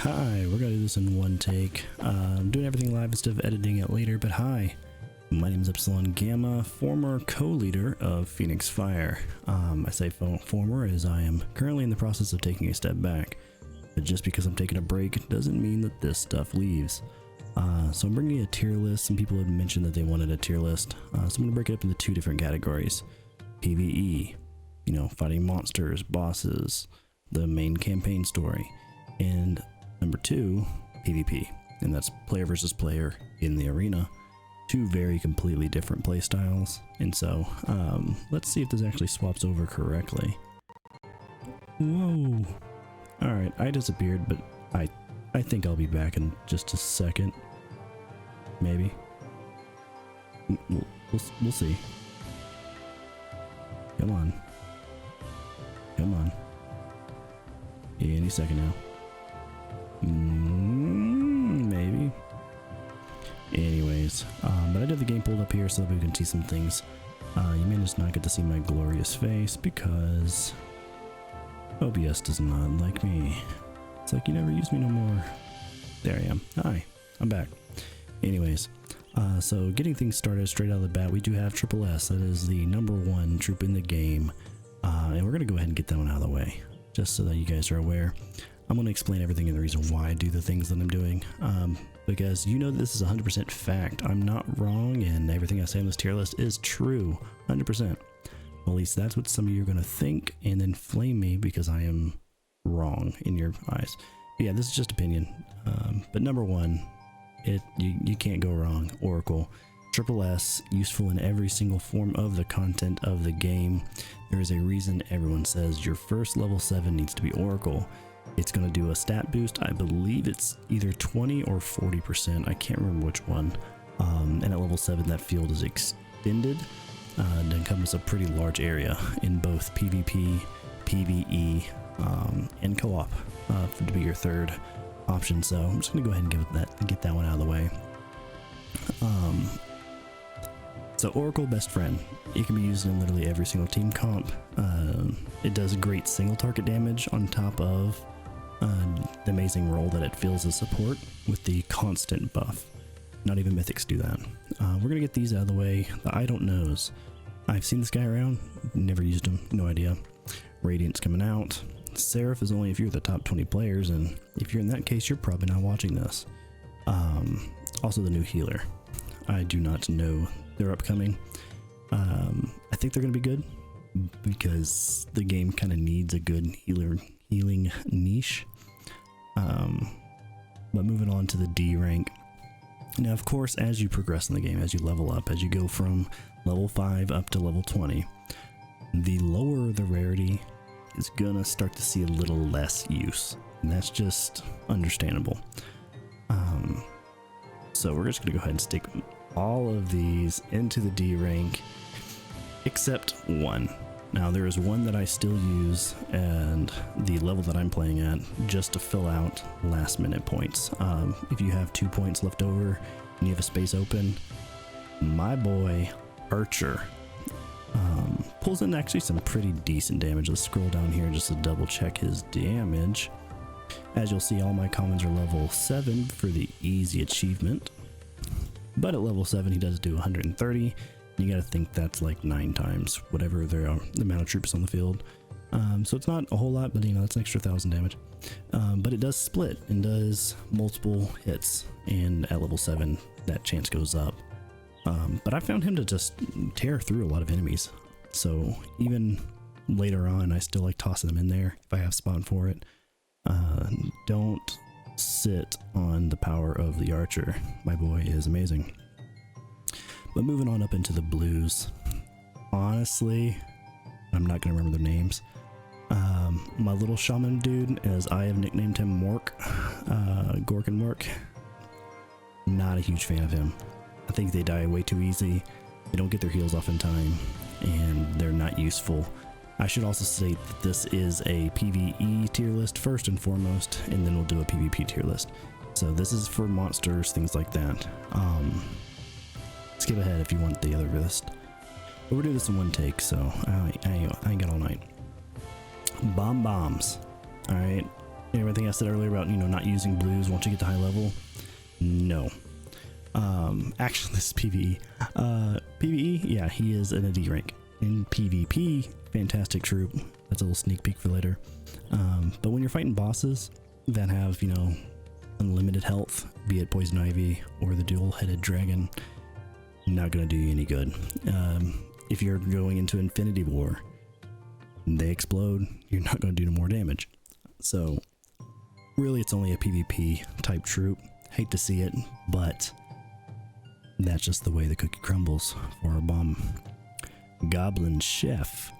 Hi, we're gonna do this in one take. I'm doing everything live instead of editing it later, but hi. My name is Epsilon Gamma, former co-leader of Phoenix Fire. I say former as I am currently in the process of taking a step back. But just because I'm taking a break doesn't mean that this stuff leaves. So I'm bringing you a tier list. Some people had mentioned that they wanted a tier list. So I'm going to break it up into two different categories. PVE, you know, fighting monsters, bosses, the main campaign story. And number two, PvP. And that's player versus player in the arena. Two very completely different play styles. And so let's see if this actually swaps over correctly. Whoa. Alright, I disappeared, but I think I'll be back in just a second. Maybe. We'll see. Come on. Come on. Any second now. Maybe. Anyways, but I did the game pulled up here so that we can see some things. You may just not get to see my glorious face because OBS does not like me. It's like you never use me no more. There I am. Hi, I'm back. Anyways, so getting things started straight out of the bat, we do have Triple S. That is the #1 troop in the game. And we're going to go ahead and get that one out of the way, just so that you guys are aware. I'm going to explain everything and the reason why I do the things that I'm doing. Because you know this is 100% fact. I'm not wrong, and everything I say on this tier list is true. 100%. Well, at least that's what some of you are going to think, and then flame me because I am wrong in your eyes. But yeah, this is just opinion. But #1, you can't go wrong. Oracle. Triple S, useful in every single form of the content of the game. There is a reason everyone says your first level 7 needs to be Oracle. It's going to do a stat boost. I believe it's either 20 or 40%. I can't remember which one. And at level 7, that field is extended and encompasses a pretty large area in both PvP, PvE, and co-op to be your third option. So I'm just going to go ahead and get that one out of the way. So Oracle Best Friend. It can be used in literally every single team comp. It does great single target damage on top of the amazing role that it fills as support with the constant buff. Not even mythics do that. We're gonna get these out of the way. The I don't knows. I've seen this guy around, never used him, no idea. Radiant's coming out. Seraph is only if you're the top 20 players, and if you're in that case, you're probably not watching this. Also the new healer. I do not know they're upcoming. I think they're gonna be good because the game kind of needs a good healing niche. But moving on to the D rank. Now, of course, as you progress in the game, as you level up, as you go from level 5 up to level 20, the lower the rarity is gonna start to see a little less use, and that's just understandable. So we're just gonna go ahead and stick all of these into the D rank, except one. Now there is one that I still use, and the level that I'm playing at, just to fill out last minute points. If you have 2 points left over and you have a space open, my boy Archer pulls in actually some pretty decent damage. Let's scroll down here just to double check his damage. As you'll see, all my commons are level 7 for the easy achievement, but at level 7 he does do 130. You gotta think that's like 9 times whatever the amount of troops on the field. So it's not a whole lot, but you know, that's an extra 1,000 damage. But it does split and does multiple hits, and at level 7 that chance goes up. But I found him to just tear through a lot of enemies. So even later on, I still like tossing them in there if I have spot for it. Don't sit on the power of the Archer. My boy is amazing. But moving on up into the blues, honestly, I'm not gonna remember their names. My little shaman dude, as I have nicknamed him, Mork, Gorkin Mork, not a huge fan of him. I think they die way too easy, they don't get their heals off in time, and they're not useful. I should also state that this is a PvE tier list first and foremost, and then we'll do a PvP tier list. So this is for monsters, things like that. Skip ahead if you want the other list. But we're doing this in one take, so I ain't got all night. Bombs. Alright, everything I said earlier about, you know, not using blues once you get to high level. No. Actually, this is PVE. PVE, yeah, he is in a D rank. In PvP, fantastic troop. That's a little sneak peek for later. But when you're fighting bosses that have, you know, unlimited health, be it Poison Ivy or the dual-headed dragon, not gonna do you any good. If you're going into Infinity War, they explode, you're not gonna do no more damage. So really it's only a PvP type troop. Hate to see it, but that's just the way the cookie crumbles for our bomb. Goblin Chef.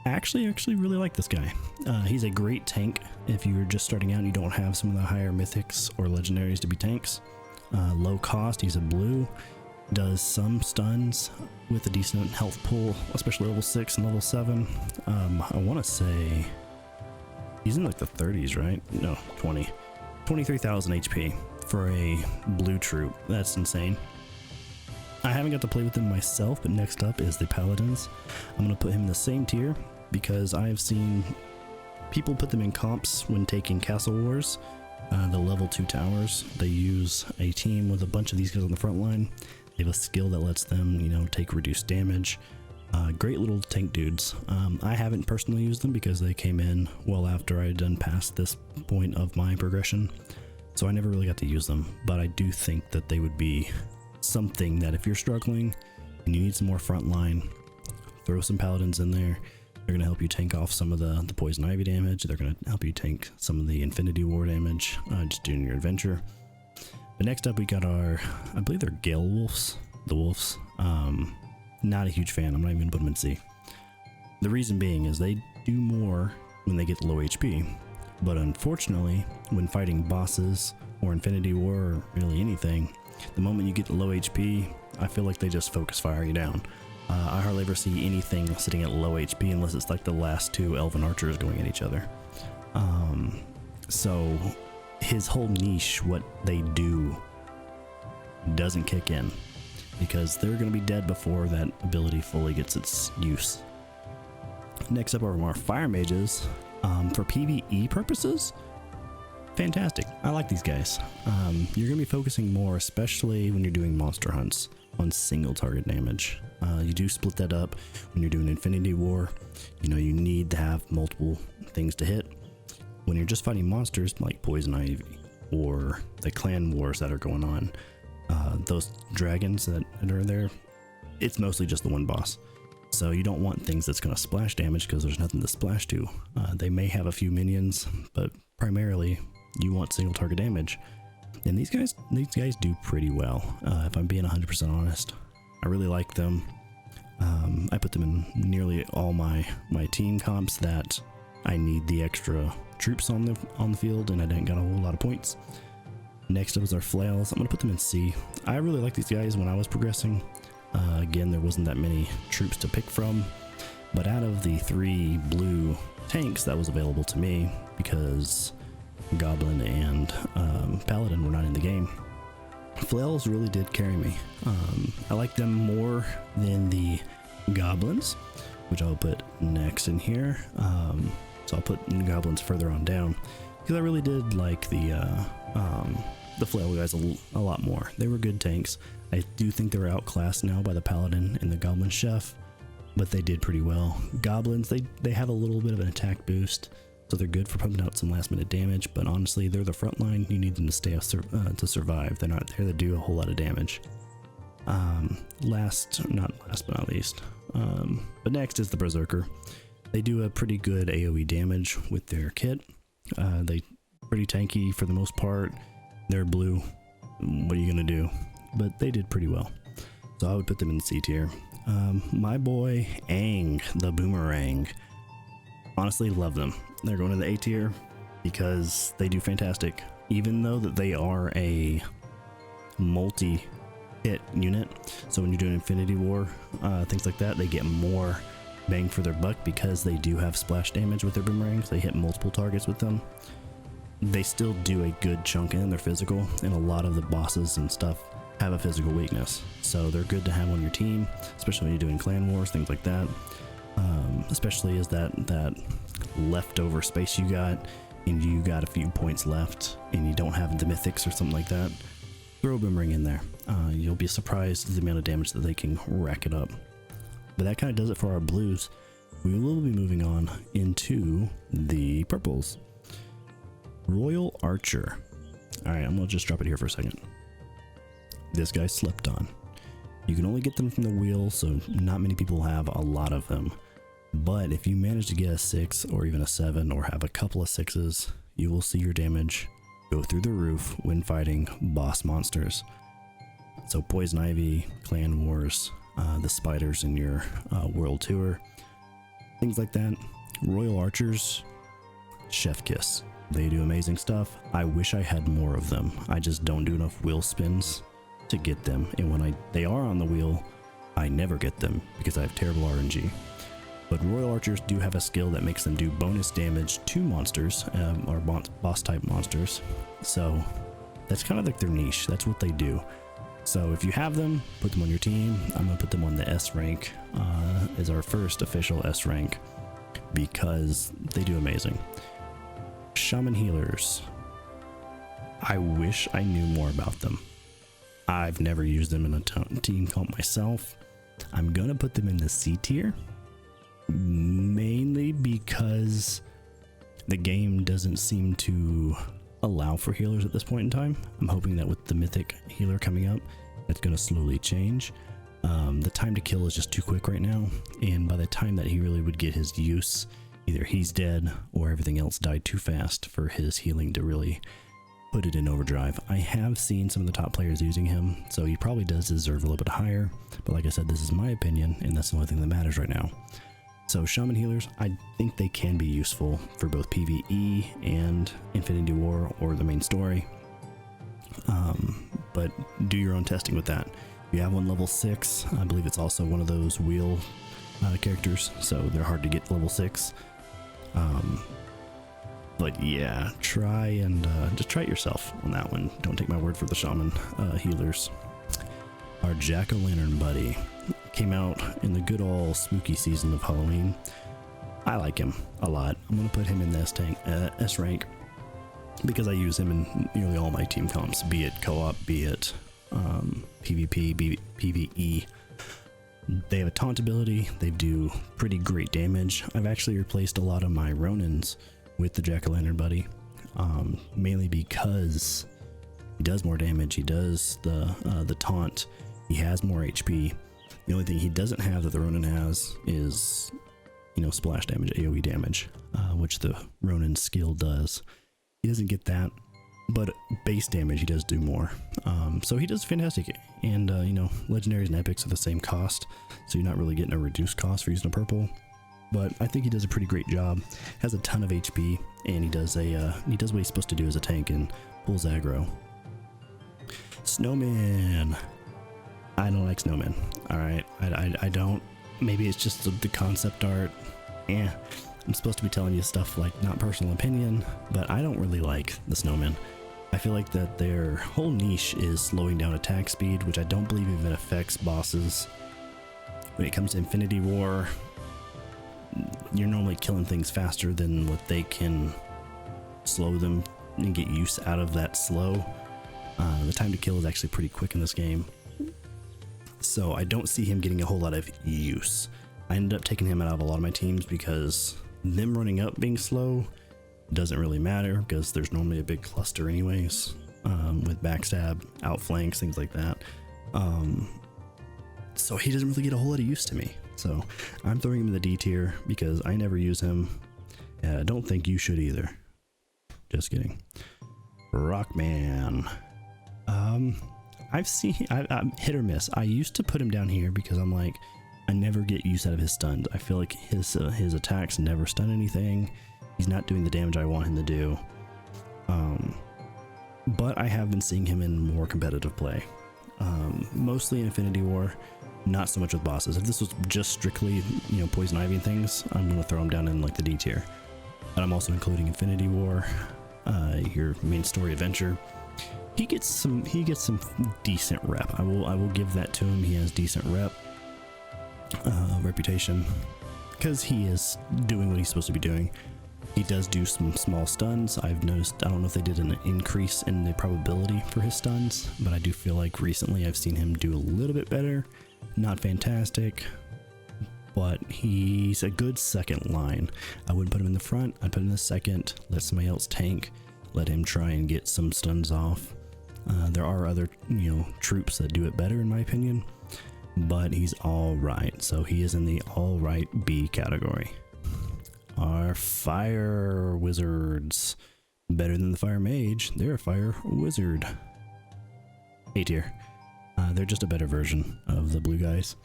I actually really like this guy. He's a great tank if you're just starting out and you don't have some of the higher mythics or legendaries to be tanks. Low cost, he's a blue. Does some stuns with a decent health pool, especially level 6 and level 7. I want to say he's in like the 30s, right? No, 20. 23,000 HP for a blue troop. That's insane. I haven't got to play with them myself, but next up is the Paladins. I'm going to put him in the same tier because I've seen people put them in comps when taking Castle Wars. The level 2 towers, they use a team with a bunch of these guys on the front line. They have a skill that lets them, you know, take reduced damage. Great little tank dudes. I haven't personally used them because they came in well after I had done past this point of my progression, so I never really got to use them, but I do think that they would be something that if you're struggling and you need some more front line, throw some Paladins in there. They're going to help you tank off some of the Poison Ivy damage. They're going to help you tank some of the Infinity War damage just doing your adventure. But next up we got our, I believe they're Gale Wolves. The Wolves. Not a huge fan. I'm not even going to put them in C. The reason being is they do more when they get low HP. But unfortunately, when fighting bosses or Infinity War or really anything, the moment you get low HP, I feel like they just focus fire you down. I hardly ever see anything sitting at low HP unless it's like the last two Elven archers going at each other. So his whole niche, what they do, doesn't kick in because they're going to be dead before that ability fully gets its use. Next up are our fire mages. For PvE purposes, fantastic. I like these guys. You're going to be focusing more, especially when you're doing monster hunts, on single target damage. You do split that up when you're doing Infinity War. You know, you need to have multiple things to hit. When you're just fighting monsters like Poison Ivy or the clan wars that are going on, those dragons that are there, it's mostly just the one boss. So you don't want things that's going to splash damage because there's nothing to splash to. They may have a few minions, but primarily you want single target damage. And these guys do pretty well, if I'm being 100% honest. I really like them. I put them in nearly all my team comps that I need the extra troops on the field, and I didn't got a whole lot of points. Next up is our flails. I'm gonna put them in C. I really like these guys when I was progressing. Again, there wasn't that many troops to pick from, but out of the 3 blue tanks that was available to me, because Goblin and Paladin were not in the game, flails really did carry me. I like them more than the Goblins, which I'll put next in here. So I'll put Goblins further on down because I really did like the flail guys a lot more. They were good tanks. I do think they're outclassed now by the Paladin and the Goblin Chef, but they did pretty well. Goblins, they have a little bit of an attack boost, so they're good for pumping out some last minute damage, but honestly, they're the front line. You need them to stay to survive. They're not there to do a whole lot of damage. Not last but not least, but next is the Berserker. They do a pretty good AoE damage with their kit. They pretty tanky for the most part. They're blue. What are you gonna do? But they did pretty well. So I would put them in C tier. My boy Aang, the Boomerang. Honestly, love them. They're going to the A tier because they do fantastic. Even though that they are a multi-hit unit, so when you're doing Infinity War, things like that, they get more bang for their buck because they do have splash damage with their boomerangs. They hit multiple targets with them. They still do a good chunk in their physical, and a lot of the bosses and stuff have a physical weakness, so they're good to have on your team, especially when you're doing clan wars, things like that. Especially as that leftover space you got, and you got a few points left and you don't have the mythics or something like that, throw a boomerang in there. You'll be surprised at the amount of damage that they can rack it up. But that kind of does it for our blues. We will be moving on into the purples. Royal Archer. Alright, I'm gonna just drop it here for a second. This guy slept on. You can only get them from the wheel, so not many people have a lot of them. But if you manage to get a 6 or even a 7 or have a couple of 6s, you will see your damage go through the roof when fighting boss monsters. So Poison Ivy, Clan Wars, the spiders in your world tour, things like that. Royal Archers, chef kiss. They do amazing stuff. I wish I had more of them. I just don't do enough wheel spins to get them, and when they are on the wheel, I never get them because I have terrible RNG. But Royal Archers do have a skill that makes them do bonus damage to monsters, or boss type monsters. So that's kind of like their niche. That's what they do. So if you have them, put them on your team. I'm gonna put them on the S rank as our first official S rank because they do amazing. Shaman healers. I wish I knew more about them. I've never used them in a team comp myself. I'm gonna put them in the C tier, mainly because the game doesn't seem to allow for healers at this point in time. I'm hoping that with the mythic healer coming up, that's gonna slowly change. The time to kill is just too quick right now, and by the time that he really would get his use, either he's dead or everything else died too fast for his healing to really put it in overdrive. I have seen some of the top players using him, so he probably does deserve a little bit higher, but like I said, this is my opinion, and that's the only thing that matters right now. So Shaman healers, I think they can be useful for both PVE and Infinity War or the main story, but do your own testing with that. If you have one level 6, I believe it's also one of those wheel characters, so they're hard to get level 6. But yeah, try and just try it yourself on that one. Don't take my word for the shaman healers. Our jack-o'-lantern buddy came out in the good old spooky season of Halloween. I like him a lot. I'm gonna put him in the S rank because I use him in nearly all my team comps, be it co-op, be it PvP, PvE. They have a taunt ability. They do pretty great damage. I've actually replaced a lot of my Ronins with the jack-o'-lantern buddy, mainly because he does more damage. He does the taunt. He has more HP. The only thing he doesn't have that the Ronin has is, splash damage, AoE damage, which the Ronin skill does. He doesn't get that, but base damage he does do more. So he does fantastic. And legendaries and epics are the same cost, so you're not really getting a reduced cost for using a purple. But I think he does a pretty great job. Has a ton of HP, and he does what he's supposed to do as a tank and pulls aggro. Snowman. I don't like snowmen. All right, I don't. Maybe it's just the concept art. I'm supposed to be telling you stuff like not personal opinion, but I don't really like the snowmen. I feel like that their whole niche is slowing down attack speed, which I don't believe even affects bosses. When it comes to Infinity War, you're normally killing things faster than what they can slow them and get use out of that slow. The time to kill is actually pretty quick in this game, so I don't see him getting a whole lot of use. I ended up taking him out of a lot of my teams because them running up being slow doesn't really matter because there's normally a big cluster anyways, with backstab, outflanks, things like that. So he doesn't really get a whole lot of use to me. So I'm throwing him in the D tier because I never use him. And I don't think you should either. Just kidding. Rockman. I'm hit or miss. I used to put him down here because I'm like, I never get use out of his stuns. I feel like his attacks never stun anything. He's not doing the damage I want him to do. But I have been seeing him in more competitive play. Mostly in Infinity War, not so much with bosses. If this was just strictly, Poison Ivy and things, I'm gonna throw him down in like the D tier. But I'm also including Infinity War, your main story adventure. He gets some decent rep. I will give that to him. He has decent reputation because he is doing what he's supposed to be doing. He does do some small stuns. I've noticed, I don't know if they did an increase in the probability for his stuns, but I do feel like recently I've seen him do a little bit better. Not fantastic, but he's a good second line. I wouldn't put him in the front, I'd put him in the second, let somebody else tank, let him try and get some stuns off. There are other, troops that do it better in my opinion, but he's all right. So he is in the all right B category. Our fire wizards, better than the fire mage. They're a fire wizard. A tier. They're just a better version of the blue guys.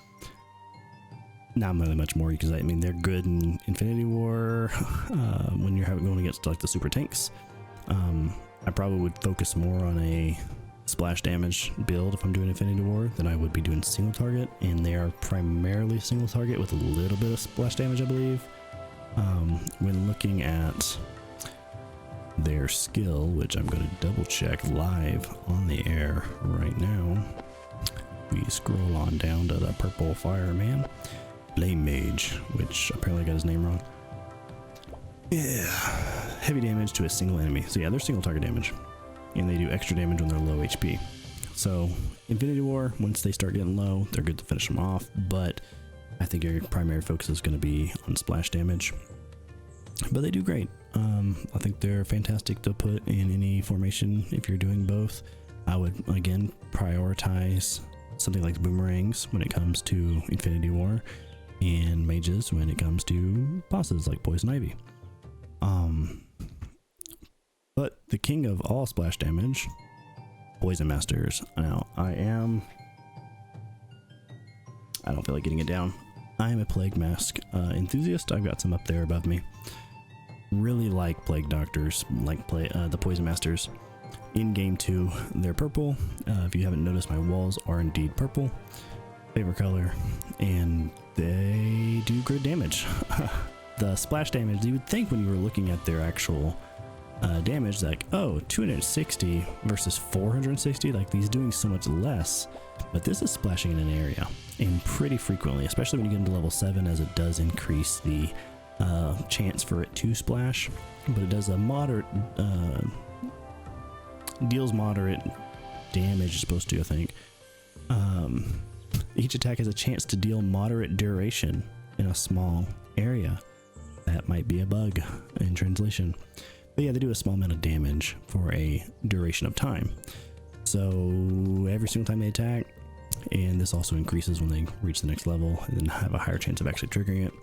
Not really much more, because I mean they're good in Infinity War when you're going against like the super tanks. I probably would focus more on a splash damage build if I'm doing Infinity War than I would be doing single target, and they are primarily single target with a little bit of splash damage, I believe. When looking at their skill, which I'm going to double check live on the air right now, we scroll on down to the purple fireman, Flame Mage, which apparently got his name wrong. Yeah, heavy damage to a single enemy. So yeah, they're single target damage, and they do extra damage when they're low HP. So Infinity War, once they start getting low, they're good to finish them off, but I think your primary focus is going to be on splash damage. But they do great. I think they're fantastic to put in any formation if you're doing both. I would, again, prioritize something like boomerangs when it comes to Infinity War, and mages when it comes to bosses like Poison Ivy. But the king of all splash damage, Poison Masters. Now, I don't feel like getting it down. I am a Plague Mask enthusiast. I've got some up there above me. Really like Plague Doctors, like the Poison Masters. In game 2, they're purple. If you haven't noticed, my walls are indeed purple. Favorite color. And they do good damage. The splash damage, you would think when you were looking at their actual damage, like, oh, 260 versus 460, like he's doing so much less. But this is splashing in an area, and pretty frequently, especially when you get into level 7, as it does increase the chance for it to splash. But it does a moderate, deals moderate damage, it's supposed to, I think. Each attack has a chance to deal moderate duration in a small area. That might be a bug in translation. But yeah, they do a small amount of damage for a duration of time. So every single time they attack, and this also increases when they reach the next level and then have a higher chance of actually triggering it.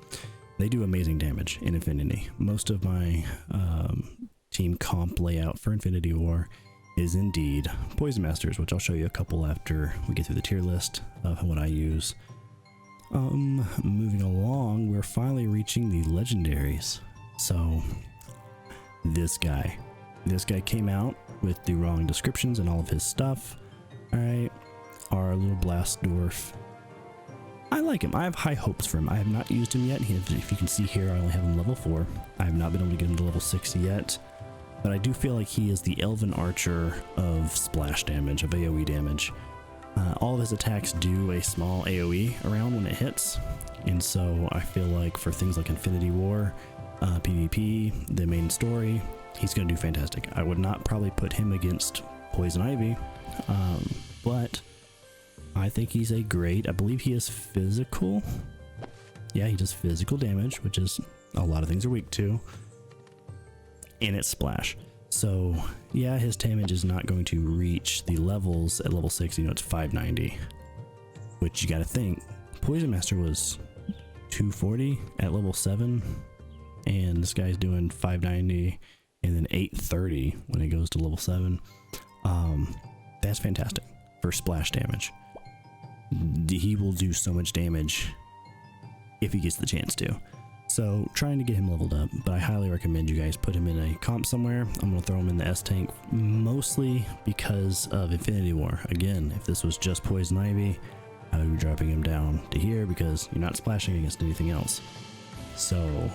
They do amazing damage in Infinity. Most of my team comp layout for Infinity War is indeed Poison Masters, which I'll show you a couple after we get through the tier list of what I use. Moving along, we're finally reaching the legendaries. So this guy came out with the wrong descriptions and all of his stuff. All right, our little blast dwarf. I like him. I have high hopes for him. I have not used him yet. If you can see here, I only have him level 4. I have not been able to get him to level 6 yet, but I do feel like he is the Elven Archer of splash damage, of AoE damage. All of his attacks do a small AoE around when it hits, and so I feel like for things like Infinity War, PvP, the main story, he's going to do fantastic. I would not probably put him against Poison Ivy, but I think he's a great, I believe he is physical. Yeah, he does physical damage, which is a lot of things are weak to, and it's splash. So yeah, his damage is not going to reach the levels at level 6, it's 590, which you got to think, Poison Master was 240 at level 7, and this guy's doing 590 and then 830 when it goes to level 7. That's fantastic for splash damage. He will do so much damage if he gets the chance to. So trying to get him leveled up, but I highly recommend you guys put him in a comp somewhere. I'm going to throw him in the S tank mostly because of Infinity War. Again, if this was just Poison Ivy, I would be dropping him down to here because you're not splashing against anything else. So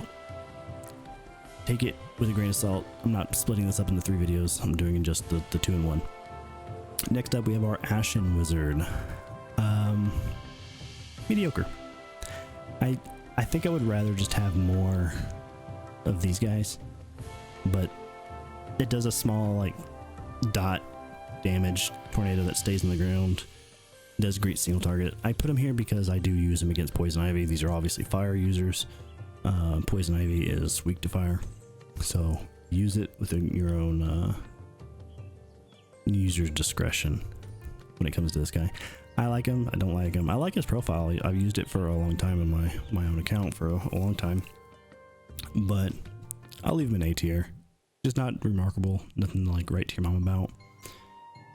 take it with a grain of salt. I'm not splitting this up into 3 videos. I'm doing just the 2-in-1. Next up, we have our Ashen Wizard. Mediocre. I think I would rather just have more of these guys. but it does a small like dot damage tornado that stays on the ground. It does great single target. I put him here because I do use him against poison ivy. These are obviously fire users. Poison ivy is weak to fire, so use it within your own user's discretion when it comes to this guy. I like him. I don't like him. I like his profile. I've used it for a long time in my own account for a long time, but I'll leave him in A tier. Just not remarkable. Nothing to like write to your mom about.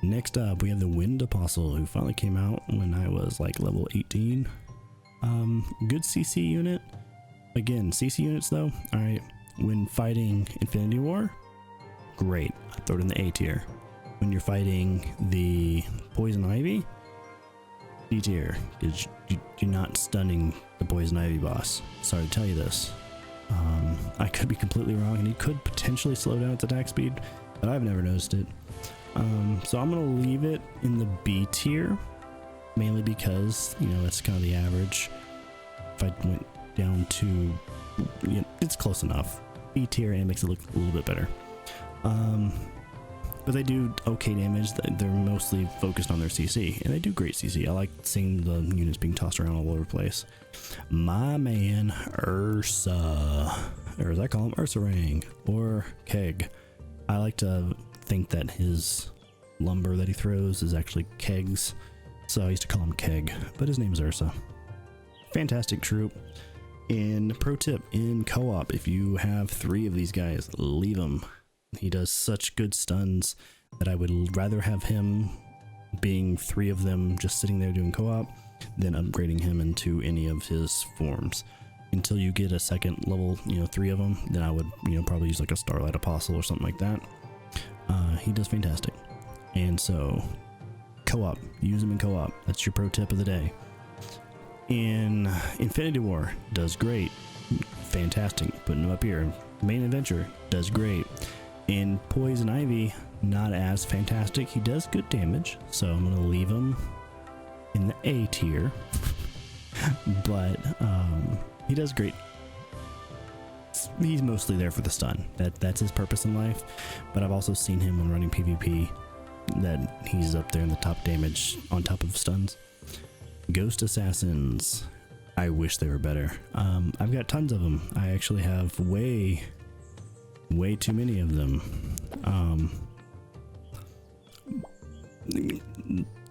Next up, we have the Wind Apostle, who finally came out when I was like level 18. Good CC unit. Again, CC units though. All right, when fighting Infinity War, great. I throw it in the A tier. When you're fighting the Poison Ivy, D tier, because you're not stunning the Poison Ivy boss. Sorry to tell you this. I could be completely wrong, and he could potentially slow down its attack speed, but I've never noticed it. So I'm gonna leave it in the B tier, mainly because, you know, that's kind of the average. If I went down to, you know, it's close enough. B tier, and it makes it look a little bit better. But they do okay damage. They're mostly focused on their CC, and they do great CC. I like seeing the units being tossed around all over the place. My man Ursa, or as I call him, Ursa-Rang, or Keg. I like to think that his lumber that he throws is actually kegs, so I used to call him Keg, but his name is Ursa. Fantastic troop. And pro tip, in co-op, if you have 3 of these guys, leave him. He does such good stuns that I would rather have him being 3 of them just sitting there doing co-op than upgrading him into any of his forms. Until you get a second level, you know, 3 of them, then I would, you know, probably use like a Starlight Apostle or something like that. He does fantastic. And so, co-op, use him in co-op. That's your pro tip of the day. In Infinity War, does great. Fantastic. Putting him up here. Main Adventure, does great. In Poison Ivy, not as fantastic. He does good damage, so I'm going to leave him in the A tier. But he does great. He's mostly there for the stun. That's his purpose in life. But I've also seen him when running PvP that he's up there in the top damage on top of stuns. Ghost Assassins, I wish they were better. I've got tons of them. I actually have way too many of them.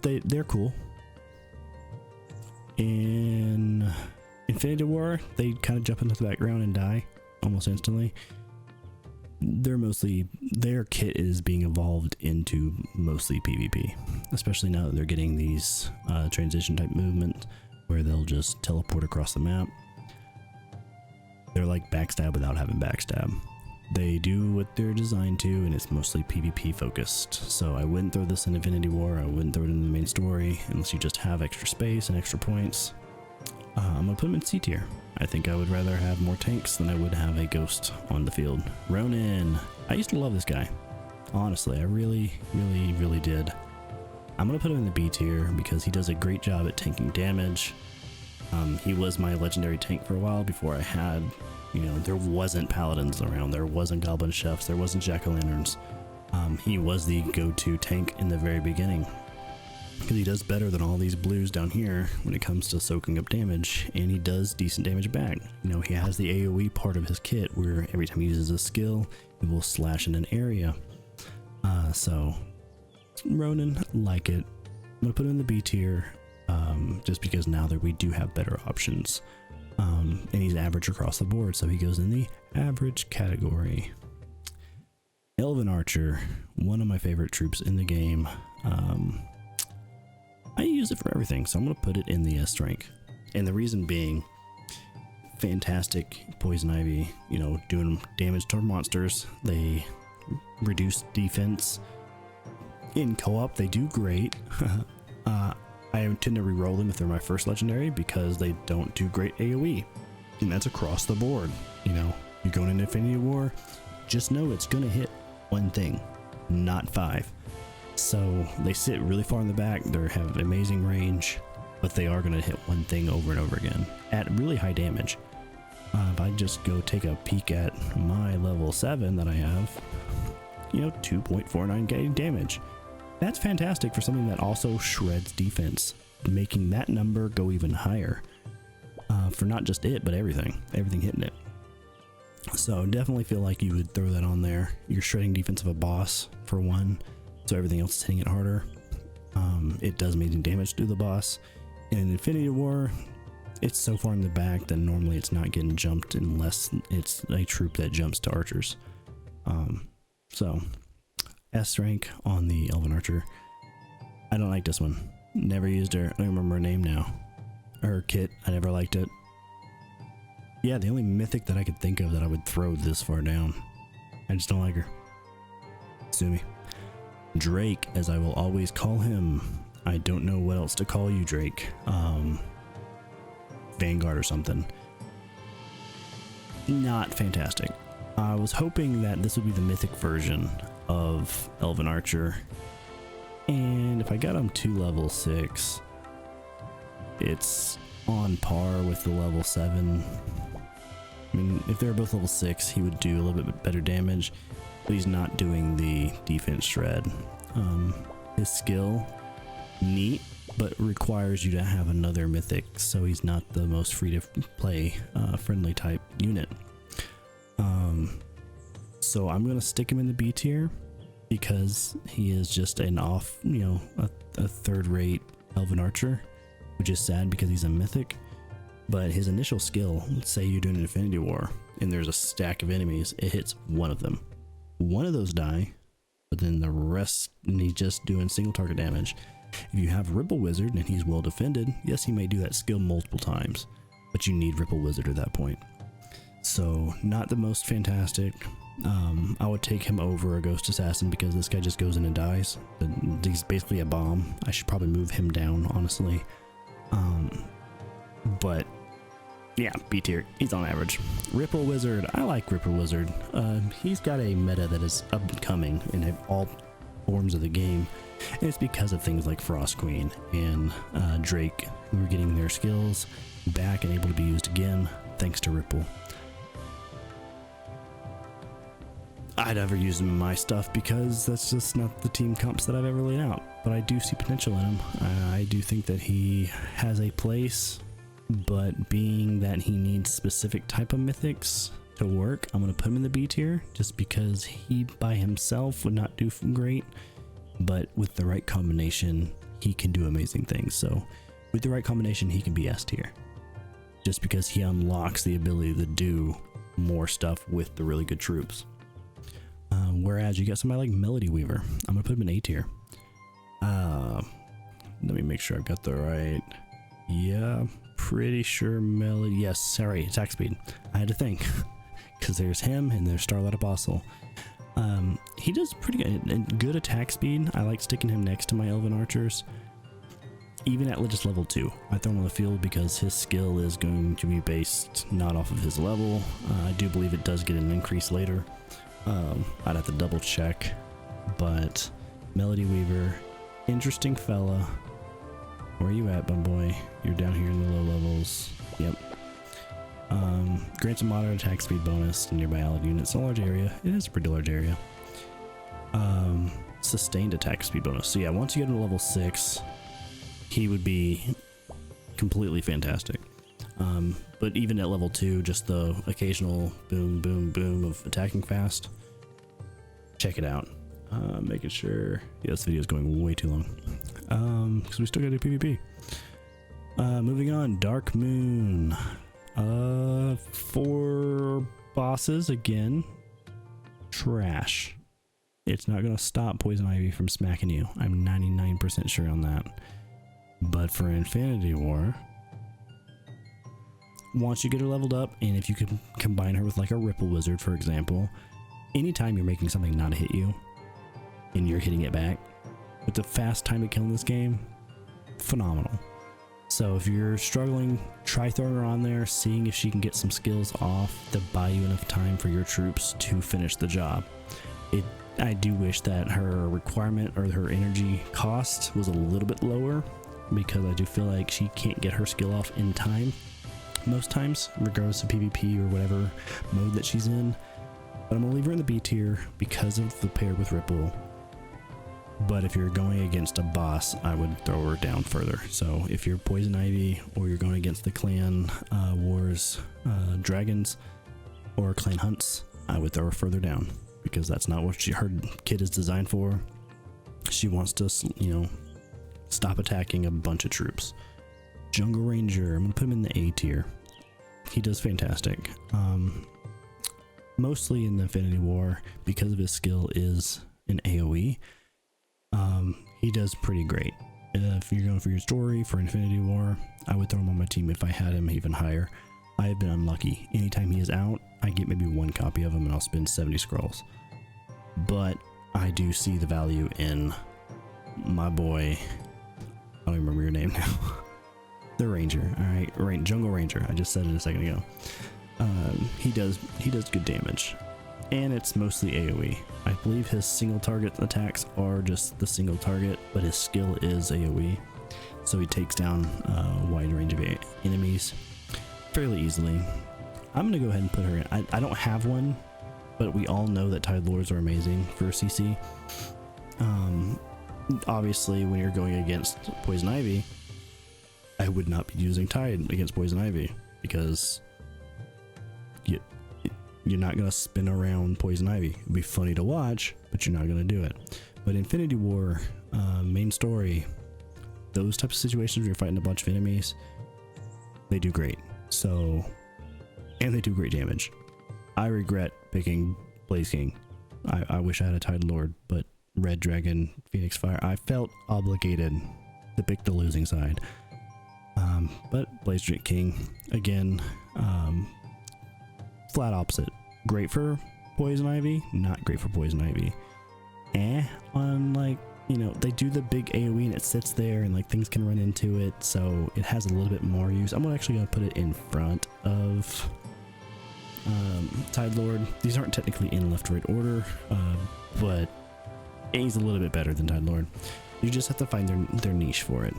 They're cool. In Infinity War, they kind of jump into the background and die almost instantly. Their kit is being evolved into mostly PvP, especially now that they're getting these transition type movement where they'll just teleport across the map. They're like backstab without having backstab. They do what they're designed to, and it's mostly PvP focused. So I wouldn't throw this in Infinity War. I wouldn't throw it in the main story unless you just have extra space and extra points. I'm gonna put them in C tier. I think I would rather have more tanks than I would have a ghost on the field. Ronin. I used to love this guy. Honestly, I really did. I'm gonna put him in the B tier because he does a great job at tanking damage. He was my legendary tank for a while before I had, you know, there wasn't paladins around, there wasn't goblin chefs, there wasn't jack-o'-lanterns. He was the go-to tank in the very beginning because he does better than all these blues down here when it comes to soaking up damage, and he does decent damage back. You know, he has the AoE part of his kit where every time he uses a skill, he will slash in an area. So Ronin, like it. I'm gonna put him in the B tier, just because now that we do have better options. And he's average across the board, so he goes in the average category. Elven Archer, one of my favorite troops in the game. I use it for everything, so I'm going to put it in the S rank. And the reason being, fantastic Poison Ivy, you know, doing damage to monsters. They reduce defense. In co-op, they do great. I tend to re-roll them if they're my first legendary because they don't do great AoE. And that's across the board. You know, you're going into Infinity War, just know it's going to hit one thing, not 5. So they sit really far in the back, they have amazing range, but they are going to hit one thing over and over again at really high damage. If I just go take a peek at my level 7 that I have, you know, 2.49k damage. That's fantastic for something that also shreds defense, making that number go even higher for not just it, but everything hitting it. So definitely feel like you would throw that on there. You're shredding defense of a boss for one, so everything else is hitting it harder. It does amazing damage to the boss. In Infinity War, it's so far in the back that normally it's not getting jumped unless it's a troop that jumps to archers. So S rank on the Elven Archer. I don't like this one. Never used her. I don't remember her name now. Her kit, I never liked it. Yeah, the only mythic that I could think of that I would throw this far down. I just don't like her. Sue me. Drake, as I will always call him. I don't know what else to call you, Drake. Vanguard or something. Not fantastic. I was hoping that this would be the mythic version of Elven Archer. And if I got him to level 6, it's on par with the level 7. I mean, if they were both level 6, he would do a little bit better damage, but he's not doing the defense shred. His skill, neat, but requires you to have another mythic, so he's not the most free to play friendly type unit. So I'm gonna stick him in the B tier because he is just an off, you know, a third-rate Elven Archer, which is sad because he's a mythic. But his initial skill, let's say you're doing an Infinity War and there's a stack of enemies, it hits one of them. One of those die, but then the rest, and he's just doing single target damage. If you have Ripple Wizard and he's well defended, yes, he may do that skill multiple times, but you need Ripple Wizard at that point. So not the most fantastic. I would take him over a Ghost Assassin because this guy just goes in and dies. He's basically a bomb. I should probably move him down, honestly. But yeah, B tier, he's on average. Ripple Wizard, I like Ripple Wizard. He's got a meta that is up and coming in all forms of the game. And it's because of things like Frost Queen and Drake, who are getting their skills back and able to be used again thanks to Ripple. I'd ever use him in my stuff because that's just not the team comps that I've ever laid out, but I do see potential in him. I do think that he has a place, but being that he needs specific type of mythics to work, I'm going to put him in the B tier just because he by himself would not do great, but with the right combination he can do amazing things. So with the right combination he can be S tier just because he unlocks the ability to do more stuff with the really good troops. Whereas you got somebody like Melody Weaver, I'm gonna put him in A tier. Let me make sure I've got the right. Yeah, pretty sure Melody. Yes, sorry, attack speed. I had to think because there's him and there's Starlight Apostle. He does pretty good attack speed. I like sticking him next to my Elven Archers, even at just level 2. I throw him on the field because his skill is going to be based not off of his level. I do believe it does get an increase later. I'd have to double check, but Melody Weaver, interesting fella. Where are you at, bum boy? You're down here in the low levels. Yep. Grants a moderate attack speed bonus to nearby allied units in a large area. It is a pretty large area. Sustained attack speed bonus. So yeah, once you get to level 6, he would be completely fantastic. But even at level 2, just the occasional boom, boom, boom of attacking fast. Check it out. Making sure. Yeah, this video is going way too long. Because we still gotta do PvP. Moving on, Dark Moon. 4 bosses again. Trash. It's not gonna stop Poison Ivy from smacking you. I'm 99% sure on that. But for Infinity War, once you get her leveled up, and if you can combine her with like a Ripple Wizard, for example, anytime you're making something not hit you and you're hitting it back, with the fast time to kill in this game, phenomenal. So if you're struggling, try throwing her on there, seeing if she can get some skills off to buy you enough time for your troops to finish the job. I do wish that her requirement or her energy cost was a little bit lower, because I do feel like she can't get her skill off in time. most times, regardless of PvP or whatever mode that she's in. But I'm gonna leave her in the B tier because of the pair with Ripple. But if you're going against a boss, I would throw her down further. So if you're Poison Ivy, or you're going against the clan wars, dragons, or clan hunts, I would throw her further down, because that's not what her kit is designed for. She wants to, you know, stop attacking a bunch of troops. Jungle Ranger, I'm gonna put him in the A tier. He does fantastic. Mostly in the Infinity War, because of his skill is an AoE. He does pretty great. If you're going for your story for Infinity War, I would throw him on my team if I had him even higher. I have been unlucky. Anytime he is out, I get maybe one copy of him and I'll spend 70 scrolls. But I do see the value in my boy, I don't even remember your name now. The Ranger, alright, Jungle Ranger, I just said it a second ago. He does good damage, and it's mostly AoE. I believe his single target attacks are just the single target, but his skill is AoE, so he takes down a wide range of enemies fairly easily. I'm gonna go ahead and put her in. I don't have one, but we all know that Tide Lords are amazing for CC. Obviously, when you're going against Poison Ivy, I would not be using Tide against Poison Ivy, because you're not going to spin around Poison Ivy. It'd be funny to watch, but you're not going to do it. But Infinity War, main story, those types of situations where you're fighting a bunch of enemies, they do great. So, and they do great damage. I regret picking Blaze King. I wish I had a Tide Lord, but Red Dragon, Phoenix Fire, I felt obligated to pick the losing side. But Blaze King, again, flat opposite. Great for Poison Ivy, not great for Poison Ivy. On, like, you know, they do the big AoE and it sits there and like things can run into it, so it has a little bit more use. I'm actually gonna put it in front of Tide Lord. These aren't technically in left-right order, but he's a little bit better than Tide Lord. You just have to find their niche for it.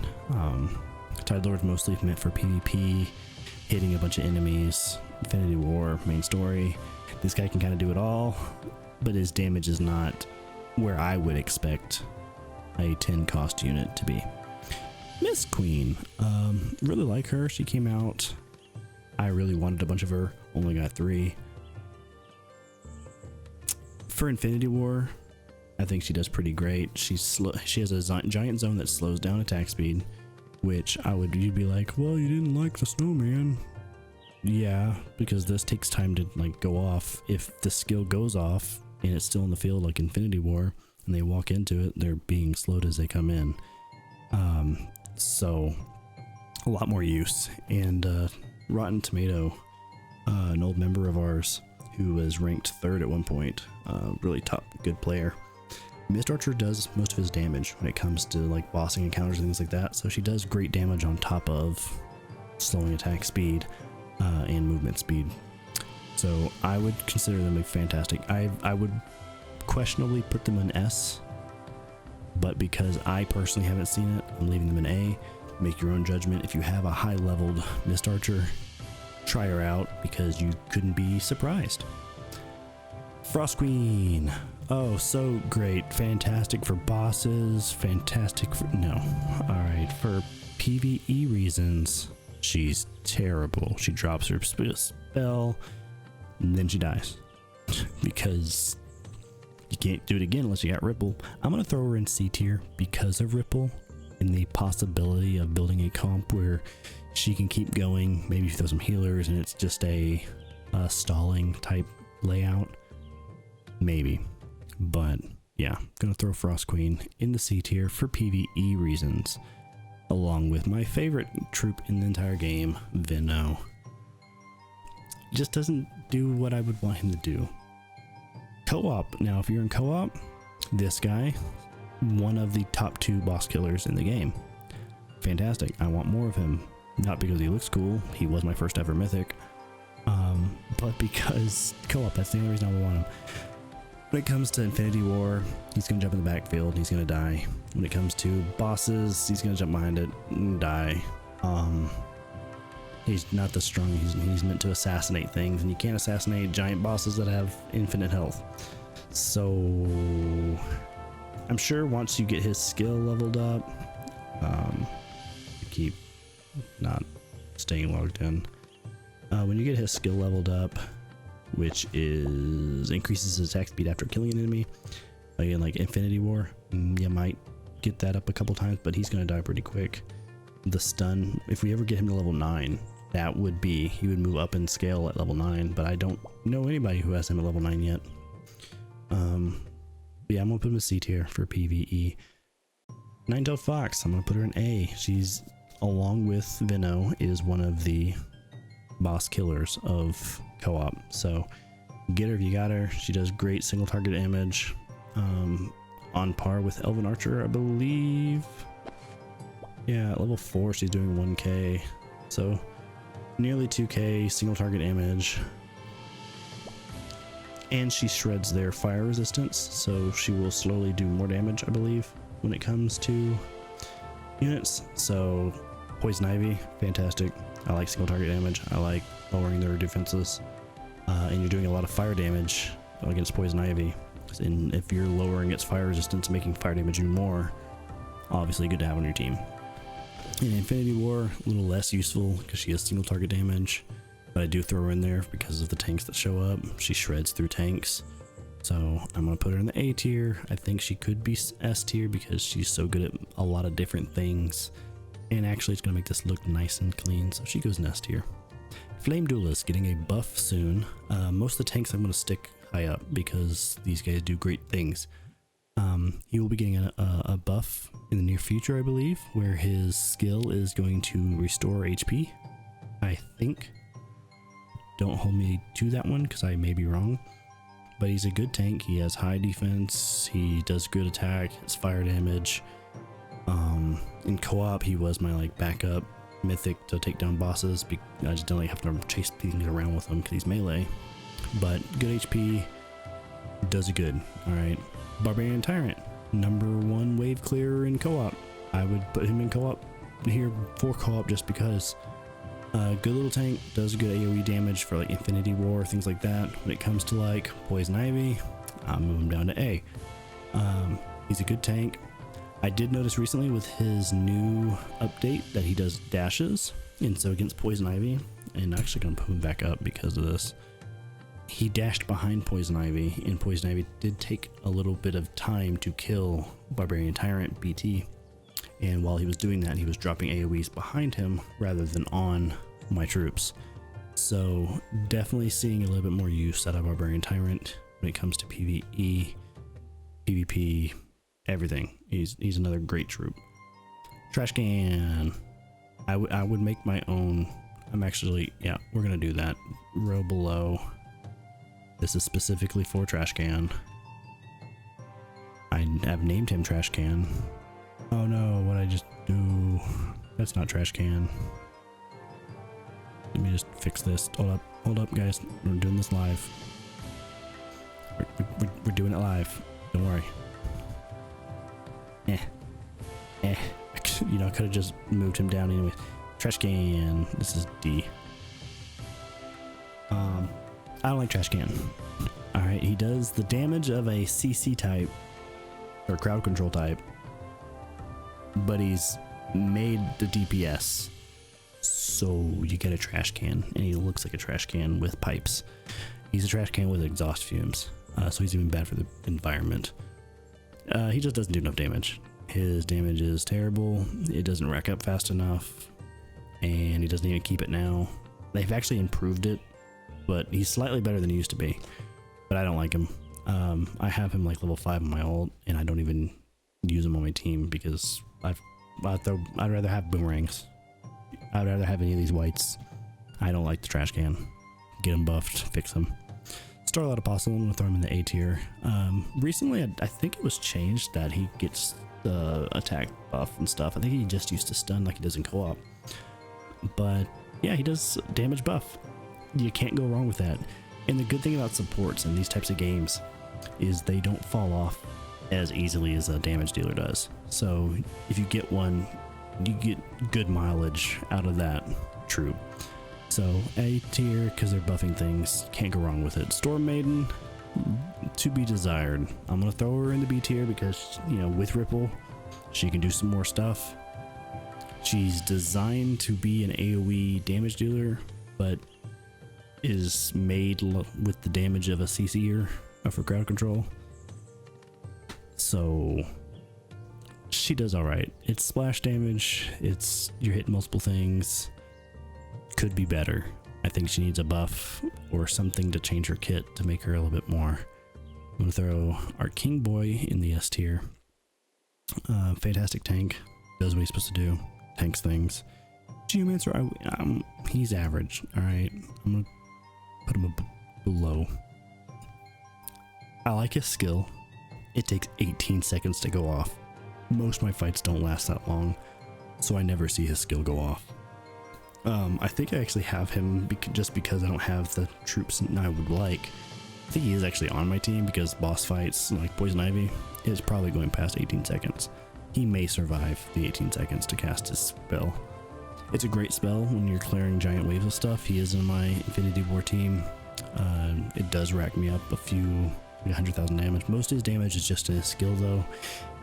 Tide Lord's mostly meant for PvP, hitting a bunch of enemies, Infinity War, main story. This guy can kind of do it all, but his damage is not where I would expect a 10 cost unit to be. Miss Queen, really like her. She came out, I really wanted a bunch of her, only got 3. For Infinity War, I think she does pretty great. She has a giant zone that slows down attack speed, which you'd be like, well, you didn't like the snowman. Yeah, because this takes time to like go off. If the skill goes off and it's still in the field like Infinity War and they walk into it, they're being slowed as they come in. So a lot more use. And Rotten Tomato, an old member of ours who was ranked 3rd at one point, really top good player. Mist Archer does most of his damage when it comes to like bossing encounters and things like that, so she does great damage on top of slowing attack speed and movement speed. So I would consider them fantastic. I would questionably put them in S, but because I personally haven't seen it, I'm leaving them in A. Make your own judgment. If you have a high leveled Mist Archer, try her out because you couldn't be surprised. Frost Queen. Oh, so great. Fantastic for bosses. Fantastic for... No. Alright, for PvE reasons, she's terrible. She drops her spell, and then she dies. Because you can't do it again unless you got Ripple. I'm going to throw her in C tier because of Ripple and the possibility of building a comp where she can keep going. Maybe throw some healers and it's just a stalling type layout. Maybe. But yeah, gonna throw Frost Queen in the C tier for PvE reasons, along with my favorite troop in the entire game, Venno. Just doesn't do what I would want him to do. Co-op. Now, if you're in co-op, this guy, one of the top 2 boss killers in the game. Fantastic. I want more of him. Not because he looks cool. He was my first ever mythic. But because co-op, that's the only reason I would want him. When it comes to Infinity War, he's going to jump in the backfield, he's going to die. When it comes to bosses, he's going to jump behind it and die. He's not the strong, he's meant to assassinate things, and you can't assassinate giant bosses that have infinite health. So I'm sure once you get his skill leveled up, keep not staying logged in. When you get his skill leveled up, which is increases his attack speed after killing an enemy, again like Infinity War, you might get that up a couple times, but he's gonna die pretty quick. The stun, if we ever get him to level 9, that would be, he would move up in scale at level 9, but I don't know anybody who has him at level 9 yet. Yeah, I'm gonna put him in C tier for PVE. Nine-tailed Fox, I'm gonna put her in A. She's, along with Vino, is one of the boss killers of co-op, so get her if you got her. She does great single target damage, on par with Elven Archer, I believe. Yeah, at level 4 she's doing 1k, so nearly 2k single target damage, and she shreds their fire resistance, so she will slowly do more damage, I believe, when it comes to units. So Poison Ivy, fantastic. I like single target damage. I like lowering their defenses, and you're doing a lot of fire damage against Poison Ivy, and if you're lowering its fire resistance, making fire damage even more, obviously good to have on your team. In Infinity War, a little less useful because she has single target damage, but I do throw her in there because of the tanks that show up. She shreds through tanks, so I'm gonna put her in the A tier. I think she could be S tier because she's so good at a lot of different things, and actually it's gonna make this look nice and clean, so she goes in S tier. Flame Duelist getting a buff soon. Most of the tanks I'm gonna stick high up because these guys do great things. He will be getting a buff in the near future, I believe, where his skill is going to restore HP, I think. Don't hold me to that one because I may be wrong, but he's a good tank. He has high defense, he does good attack, his fire damage. In co-op he was my like backup mythic to take down bosses. I just don't have to chase things around with him because he's melee, but good HP, does it good. All right, Barbarian Tyrant, #1 wave clearer in co-op. I would put him in co-op here for co-op just because. Good little tank, does good AoE damage for like Infinity War, things like that. When it comes to like Poison Ivy, I'll move him down to A. He's a good tank. I did notice recently with his new update that he does dashes, and so against Poison Ivy, and I'm actually gonna put him back up because of this. He dashed behind Poison Ivy, and Poison Ivy did take a little bit of time to kill Barbarian Tyrant BT. And while he was doing that, he was dropping AoEs behind him rather than on my troops. So definitely seeing a little bit more use out of Barbarian Tyrant when it comes to PvE, PvP, everything. He's another great troop. Trash Can. I would make my own. I'm actually, yeah, we're gonna do that. Row below. This is specifically for Trash Can. I have named him Trash Can. Oh no, what I just do? That's not Trash Can. Let me just fix this. Hold up guys, we're doing this live. We're doing it live, don't worry. You know, I could have just moved him down anyway. Trash Can, this is D. I don't like Trash Can. Alright, he does the damage of a CC type, or crowd control type, but he's made the DPS, so you get a trash can, and he looks like a trash can with pipes. He's a trash can with exhaust fumes, so he's even bad for the environment. He just doesn't do enough damage. His damage is terrible, it doesn't rack up fast enough, and he doesn't even keep it now. They've actually improved it, but he's slightly better than he used to be, but I don't like him. I have him like level 5 on my ult, and I don't even use him on my team because I'd rather have boomerangs. I'd rather have any of these whites. I don't like the trash can. Get him buffed, fix him. Starlight Apostle, I'm gonna throw him in the A tier. Recently, I think it was changed that he gets the attack buff and stuff. I think he just used to stun like he does in co-op. But yeah, he does damage buff. You can't go wrong with that. And the good thing about supports in these types of games is they don't fall off as easily as a damage dealer does. So if you get one, you get good mileage out of that troop. So A tier because they're buffing things, can't go wrong with it. Storm Maiden, to be desired. I'm gonna throw her in the B tier because, you know, with Ripple, she can do some more stuff. She's designed to be an AoE damage dealer, but is made with the damage of a CC'er for crowd control. So she does alright. It's splash damage, you're hitting multiple things. Could be better. I think she needs a buff or something to change her kit to make her a little bit more. I'm gonna throw our King Boy in the S tier. Fantastic tank, does what he's supposed to do, tanks things. Geomancer, he's average. Alright, I'm gonna put him below. I like his skill. It takes 18 seconds to go off. Most of my fights don't last that long, so I never see his skill go off. I think I actually have him just because I don't have the troops I would like. I think he is actually on my team because boss fights like Poison Ivy is probably going past 18 seconds. He may survive the 18 seconds to cast his spell. It's a great spell when you're clearing giant waves of stuff. He is in my Infinity War team. It does rack me up a few 100,000 damage. Most of his damage is just in his skill though.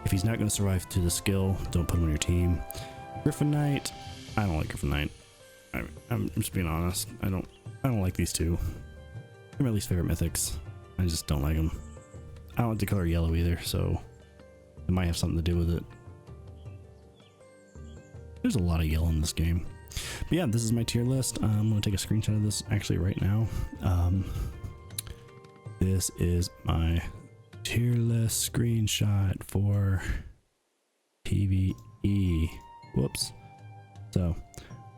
If he's not going to survive through the skill, don't put him on your team. Griffin Knight, I don't like Griffin Knight. I'm just being honest. I don't like these two. They're my least favorite mythics. I just don't like them. I don't like the color yellow either, so it might have something to do with it. There's a lot of yellow in this game. But yeah, this is my tier list. I'm going to take a screenshot of this actually right now. This is my tier list screenshot for PVE. Whoops. So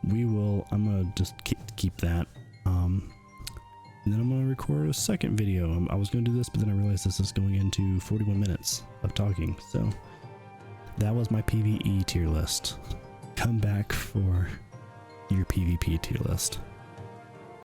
I'm gonna just keep that. And then I'm gonna record a second video. I was gonna do this, but then I realized this is going into 41 minutes of talking. So that was my PVE tier list. Come back for your PvP tier list.